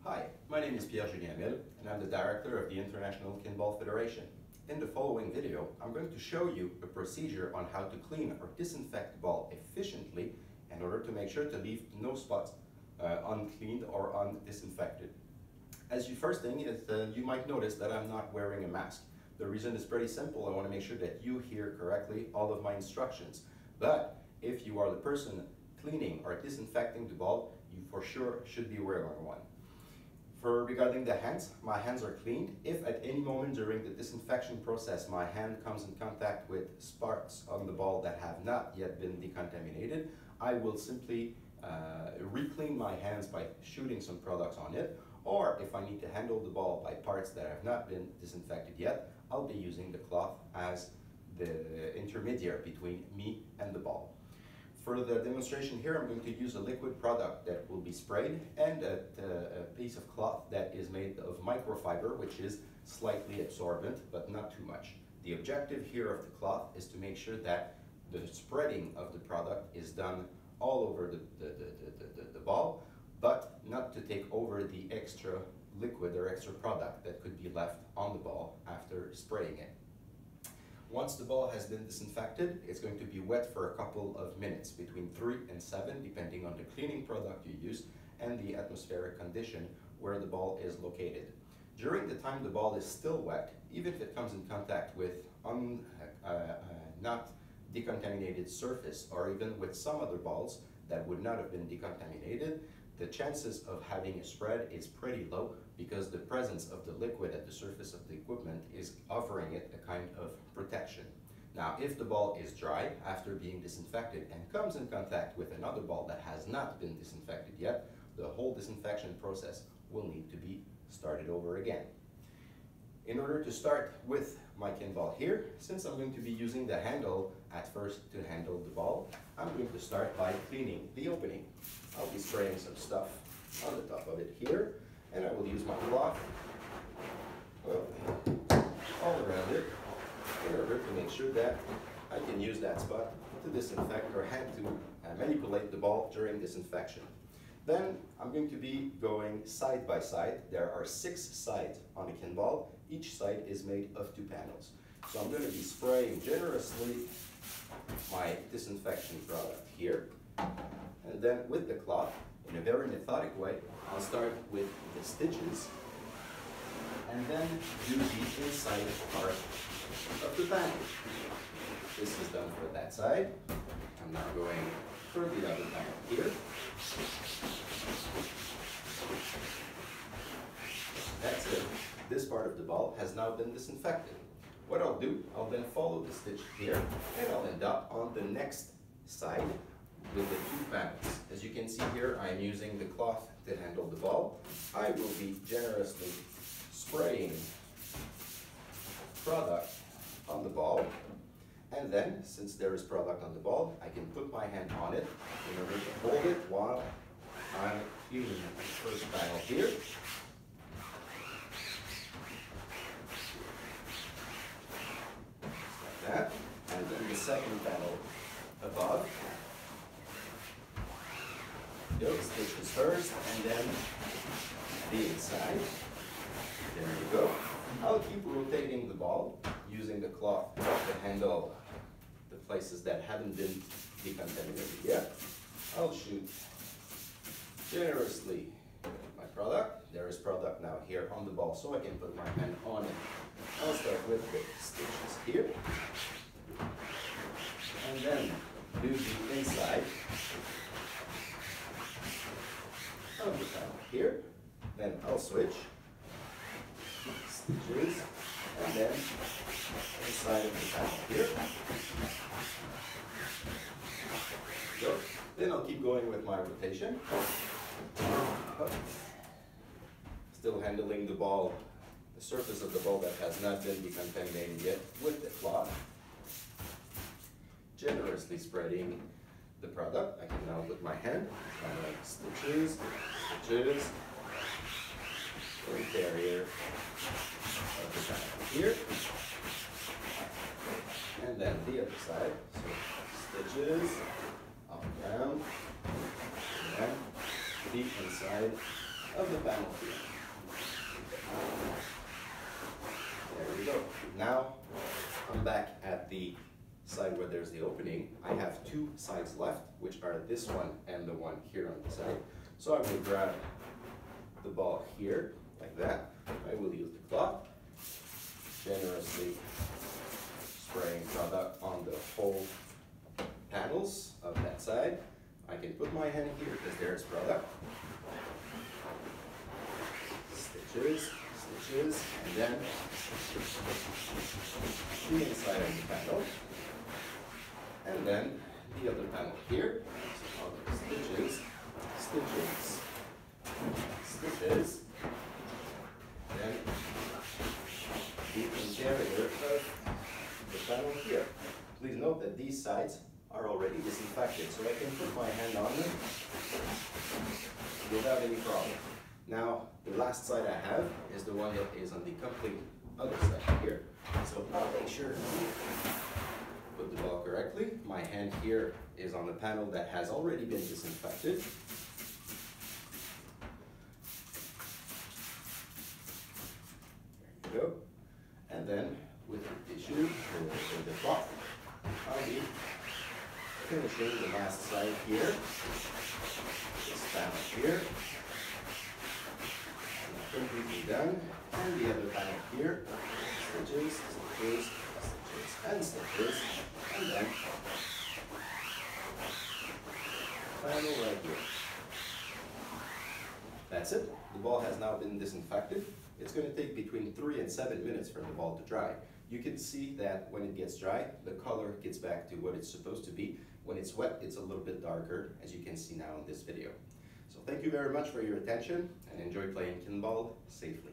Hi, my name is Pierre-Julien and I'm the director of the International Kinball Federation. In the following video, I'm going to show you a procedure on how to clean or disinfect the ball efficiently in order to make sure to leave no spots uncleaned or undisinfected. As your first thing is you might notice that I'm not wearing a mask. The reason is pretty simple. I want to make sure that you hear correctly all of my instructions. But if you are the person cleaning or disinfecting the ball, you for sure should be wearing one. Regarding the hands, my hands are cleaned. If at any moment during the disinfection process my hand comes in contact with spots on the ball that have not yet been decontaminated, I will simply re-clean my hands by shooting some products on it, or if I need to handle the ball by parts that have not been disinfected yet, I'll be using the cloth as the intermediary between me and the ball. For the demonstration here, I'm going to use a liquid product that will be sprayed and a piece of cloth that is made of microfiber, which is slightly absorbent, but not too much. The objective here of the cloth is to make sure that the spreading of the product is done all over the ball, but not to take over the extra liquid or extra product that could be left on the ball after spraying it. Once the ball has been disinfected, it's going to be wet for a couple of minutes, between 3 and 7, depending on the cleaning product you use and the atmospheric condition where the ball is located. During the time the ball is still wet, even if it comes in contact with not decontaminated surface, or even with some other balls that would not have been decontaminated, the chances of having a spread is pretty low because the presence of the liquid at the surface of the equipment is offering it a kind of protection. Now, if the ball is dry after being disinfected and comes in contact with another ball that has not been disinfected yet, the whole disinfection process will need to be started over again. In order to start with my kin ball here, since I'm going to be using the handle at first to handle the ball, I'm going to start by cleaning the opening. I'll be spraying some stuff on the top of it here, and I will use my cloth all around it in order to make sure that I can use that spot to disinfect or hand to manipulate the ball during disinfection. Then I'm going to be going side by side. There are 6 sides on a kin ball. Each side is made of 2 panels. So I'm going to be spraying generously my disinfection product here. And then with the cloth, in a very methodic way, I'll start with the stitches and then do the inside part of the panel. This is done for that side. I'm now going for the other panel here. That's it. This part of the ball has now been disinfected. What I'll do, I'll then follow the stitch here, and I'll end up on the next side with the 2 panels. As you can see here, I'm using the cloth to handle the ball. I will be generously spraying product on the ball, and then, since there is product on the ball, I can put my hand on it in order to hold it while I'm cleaning the first panel here. Just like that. And then the second panel above. Stitches first, and then the inside. There you go. I'll keep rotating the ball using the cloth to handle the places that haven't been decontaminated yet. I'll shoot generously my product. There is product now here on the ball, so I can put my hand on it. I'll start with the stitches here, and then do the inside of the panel here. Then I'll switch stitches, and then inside of the panel here. So, then I'll keep going with my rotation. Still handling the ball, the surface of the ball that has not been decontaminated yet with the cloth. Generously spreading the product. I can now put my hand, kind of like stitches, stitches, the barrier of the panel here, and then the other side. So stitches, all around, and the inside of the panel here. There we go. Now I'm back at the side where there's the opening. I have two sides left, which are this one and the one here on the side. So I will grab the ball here, like that. I will use the cloth, generously spraying product on the whole panels of that side. I can put my hand here because there's product. Stitches, stitches, and then the inside of the panel. And then the other panel here. So other stitches, stitches, stitches. Then the interior of the panel here. Please note that these sides are already disinfected, so I can put my hand on them without any problem. Now, the last side I have is the one that is on the complete other side here. So I'll make sure to put the ball correctly. My hand here is on the panel that has already been disinfected. There you go. And then with the tissue or the cloth, I'll be finishing the last side here. This panel here. Completely done. And the other panel here. Stitches, stitches, stitches, and stitches. And then panel right here. That's it. The ball has now been disinfected. It's going to take between 3 and 7 minutes for the ball to dry. You can see that when it gets dry, the color gets back to what it's supposed to be. When it's wet, it's a little bit darker, as you can see now in this video. So thank you very much for your attention, and enjoy playing kinball safely.